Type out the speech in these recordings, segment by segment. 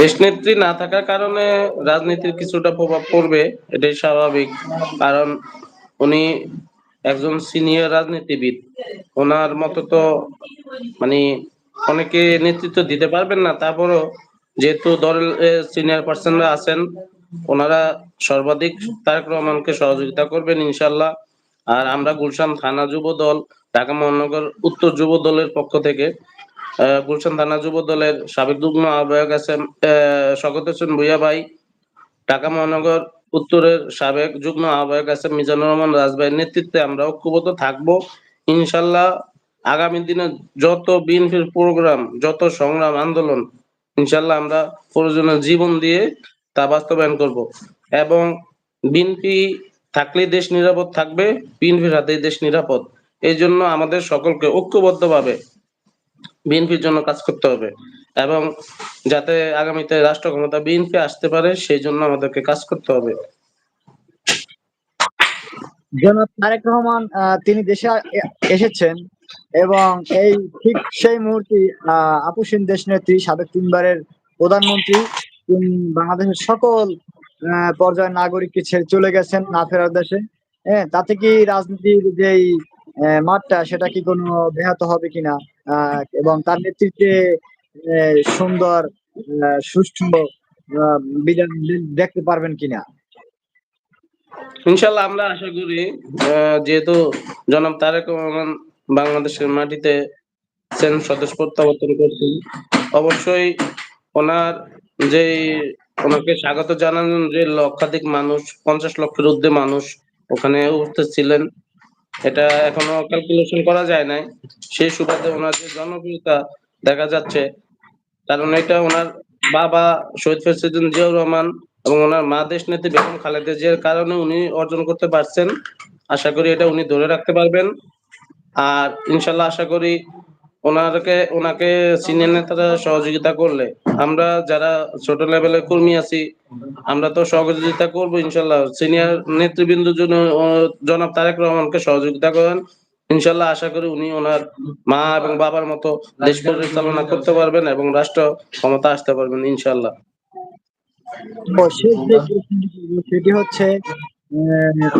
দেশনেত্রী না থাকার কারণে রাজনীতির কিছুটা প্রভাব পড়বে, এটাই স্বাভাবিক। কারণ উনি একজন সিনিয়র রাজনীতিবিদ। ওনার মতো তো মানে অনেকে নেতৃত্ব দিতে পারবেন না। তারপরও যেহেতু দলের সিনিয়র পার্সনরা আছেন, ওনারা সর্বাধিক তারেক রহমানকে সহযোগিতা করবেন ইনশাল্লাহ। আর আমরা গুলশান থানা যুব দল, ঢাকা মহানগর উত্তর যুব দলের পক্ষ থেকে গুলশান থানা যুব দলের সাবেক যুগ্ম আহ্বায়ক আছেন শওকত হোসেন ভূঁইয়া ভাই, ঢাকা মহানগর উত্তরের সাবেক যুগ্ম আহ্বায়ক আছেন মিজানুর রহমান রাজ ভাইয়ের নেতৃত্বে আমরা ঐক্যবদ্ধ থাকবো ইনশাল্লাহ। আগামী দিনে যত বিএনপির প্রোগ্রাম, যত সংগ্রাম আন্দোলন, ইনশাল্লাহ আমরা প্রয়োজনে জীবন দিয়ে তা বাস্তবায়ন করব। এবং বিএনপি থাকলে দেশ নিরাপদ থাকবে, বিএনপির হাতেই দেশ নিরাপদ। এই জন্য আমাদের সকলকে ঐক্যবদ্ধভাবে বিএনপির জন্য কাজ করতে হবে, এবং যাতে আগামীতে রাষ্ট্র ক্ষমতা বিএনপি আসতে পারে সেই জন্য আমাদেরকে কাজ করতে হবে। জনাব তারেক রহমান তিনি দেশে এসেছেন এবং এই ঠিক সেই মুহূর্তে আপসীন দেশ নেত্রী সাবেক তিনবারের প্রধানমন্ত্রী তিনি বাংলাদেশের সকল পর্যায়ের নাগরিককে ছেড়ে চলে গেছেন না ফেরার দেশে। হ্যাঁ, তাতে কি রাজনীতির যেই মাঠটা সেটা কি কোনো ব্যাহত হবে কিনা, এবং তার নেতৃত্বে সুন্দর সুষ্ঠু বিধান দেখতে পারবেন কিনা? ইনশাল্লাহ আমরা আশা করি, যেহেতু জনাব তারেক রহমান বাংলাদেশের মাটিতে সদস্য প্রত্যাবর্তন করছেন, অবশ্যই ওনার যে ওনাকে স্বাগত জানানোর যে লক্ষাধিক মানুষ, 50 লক্ষের ঊর্ধ্বে মানুষ ওখানে উপস্থিত ছিলেন, এটা এখনো ক্যালকুলেশন করা যায় নাই। সেই সুবাদে ওনার যে জনপ্রিয়তা দেখা যাচ্ছে, কারণ এটা ওনার বাবা শহীদ প্রেসিডেন্ট জিয়াউর রহমান এবং ওনার মা দেশ নেত্রী বেগম খালেদা জিয়ার কারণে উনি অর্জন করতে পারছেন। আশা করি এটা উনি ধরে রাখতে পারবেন। আর ইনশাল্লাহ আশা করি ওনাকে সিনিয়র নেতারা সহযোগিতা করলে, আমরা যারা ছোট লেভেলের কর্মী আছি আমরা তো সহযোগিতা করবো ইনশাল্লাহ। সিনিয়র নেতৃবৃন্দের জন্য জনাব তারেক রহমানকে সহযোগিতা করেন ইনশাল্লাহ। আশা করি উনি ওনার মা এবং বাবার মতো দেশ পরিচালনা করতে পারবেন এবং রাষ্ট্র ক্ষমতা আসতে পারবেন ইনশাল্লাহ। তো শেষ যে প্রশ্নটি করবো সেটি হচ্ছে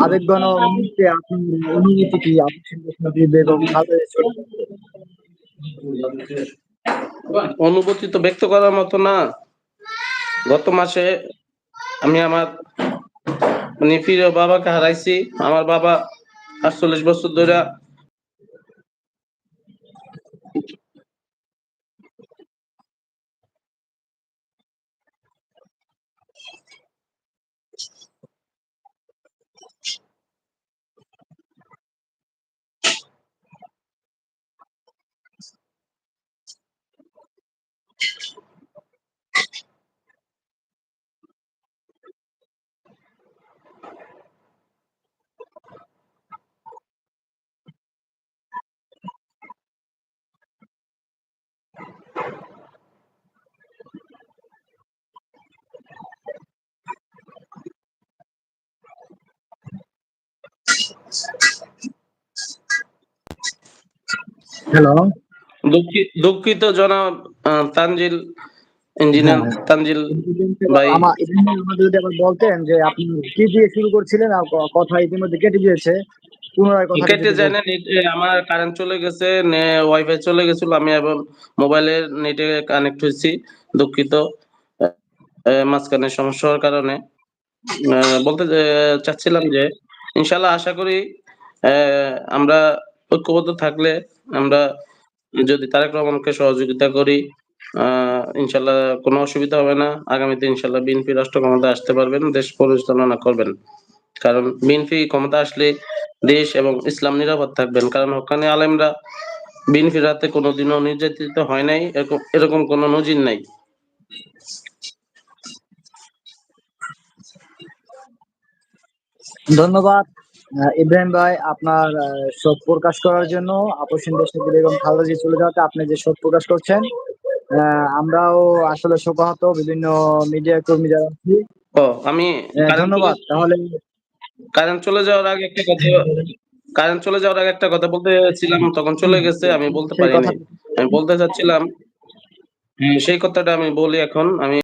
আবেগঘন মুহূর্তে আপনার অনুভূতি কি আপসীন দেশ নেত্রী বেগম খালেদা জিয়ার চলে যাওয়াতে? অনুভূতি তো ব্যক্ত করার মতো না। গত মাসে আমি আমার প্রিয় বাবাকে হারাইছি। আমার বাবা 48 বছর ধরে হ্যালো। দুঃখিত জনাব তানজিল, হ্যাঁ, ইঞ্জিনিয়ার হ্যাঁ। তানজিল ভাই। আমাদের যদি আবার বলতেন যে আপনি কি দিয়ে শুরু করছিলেন, আর কথা ইতিমধ্যে কেটে গিয়েছে, পুনরায় কথাটি কেটে যদি যায় না, বলতেন। আমার কারেন্ট চলে গেছে, ওয়াইফাই চলে গেছিল, আমি এখন মোবাইলের নেটে কানেক্ট হয়েছি। দুঃখিত মাঝখানে সমস্যা হওয়ার কারণে। বলতে চাচ্ছিলাম যে ইনশাল্লাহ আশা করি আমরা ঐক্যবদ্ধ থাকলে, আমরা যদি তারেক রহমানকে সহযোগিতা করি, ইনশাল্লাহ কোনো অসুবিধা হবে না। আগামীতে ইনশাল্লাহ বিএনপি রাষ্ট্র ক্ষমতায় আসতে পারবেন, দেশ পরিচালনা করবেন। কারণ বিএনপি ক্ষমতা আসলে দেশ এবং ইসলাম নিরাপদ থাকবেন। কারণ হক্কানি আলেমরা বিএনপির হাতে কোনোদিনও নির্যাতিত হয় নাই, এরকম কোনো নজির নাই। ধন্যবাদ ইব্রাহিম ভাই, আপনার শোক প্রকাশ করার জন্য। আপসীন দেশ নেত্রী বেগম খালেদা জিয়া চলে যাওয়াতে আপনি যে শোক প্রকাশ করছেন, আমরাও আসলে শোকাহত, বিভিন্ন মিডিয়া কর্মী যারা আছি। ও আমি কারেন্ট চলে ধন্যবাদ তাহলে। কারেন্ট চলে যাওয়ার আগে একটা কথা কারেন্ট চলে যাওয়ার আগে একটা কথা বলতে চাচ্ছিলাম, তখন চলে গেছে, আমি বলতে সেই পারি কথা নাই। আমি বলতে চাচ্ছিলাম, সেই কথাটা আমি বলি এখন। আমি